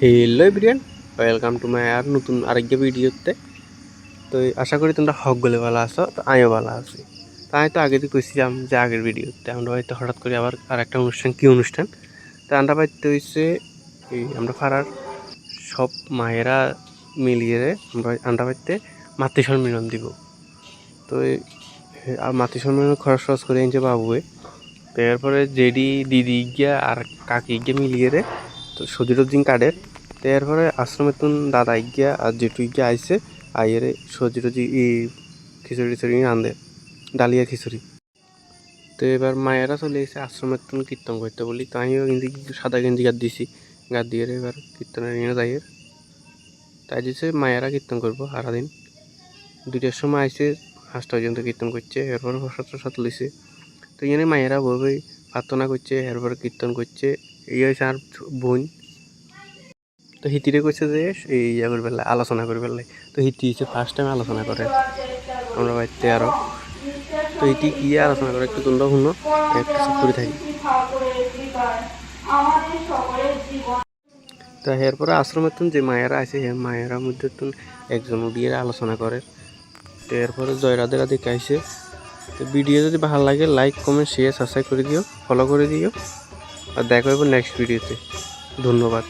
Hello everyone, welcome to my আর নতুন আরেকটা ভিডিওতে। তো আশা করি তোমরা সকলে ভালো আছো। তো আমিও ভালো আছি। তাই তো আগে দিয়ে কইছিলাম যে আগের ভিডিওতে আমরা হয়তো হঠাৎ করে আবার আর একটা অনুষ্ঠান তা আমরা পাইতে হয়েছে এই আমরা পাড়ার সব মায়েরা মিলিয়ে আমরা পাইতে মাতৃ সম্মিলন দিব। তো মাতৃ সম্মিলন খরচ করে এনেছে বাবুয়ে। তো এরপরে জেডি দিদি গিয়া আর কাকি গিয়া মিলিয়ে তো সজি টবজিং কার্ডের। তো এরপরে আশ্রমের তুন দাদা গিয়া আর জেঠু গিয়া আইসে আইয়ের সজি টজি খিচুড়ি টিচুড়ি আনদে ডালিয়া খিচুড়ি। তো এবার মায়েরা চলে এসে আশ্রমের তুন কীর্তন করতে বলি, তো আমিও কিন্তু সাদা গেঞ্জি গাদ দিছি, গাদ দিয়ে এবার কীর্তনের নিয়ে যাই। তাই দিছে মায়েরা কীর্তন করবো সারাদিন। 2টার সময় আইসে 5টা পর্যন্ত কীর্তন করছে। এরপরে প্রসাদ লইছে। তো এখানে মায়েরা বই প্রার্থনা করছে, এরপর কীর্তন করছে। এই হয়েছে আর বোন। তো হিতিরে কইছে যে এই ইয়া করে ফেললে আলোচনা করে ফেললে। তো হিতি হচ্ছে ফার্স্ট টাইম আলোচনা করে আমরা বাড়িতে আরও। তো হিতি কি আলোচনা করে একটু তোমরা শুনো, একটু চুপ করে থাকি। তো এরপরে আশ্রমের তুন যে মায়েরা আছে হ্যাঁ মায়েরা মধ্যে তুন একজন উঠিয়ে আলোচনা করে। তো এরপরে জয়রাধে রাধে খাইছে। তো ভিডিও যদি ভালো লাগে লাইক কমেন্ট শেয়ার সাবস্ক্রাইব করে দিও, ফলো করে দিও। আর দেখা হবে নেক্সট ভিডিওতে। ধন্যবাদ।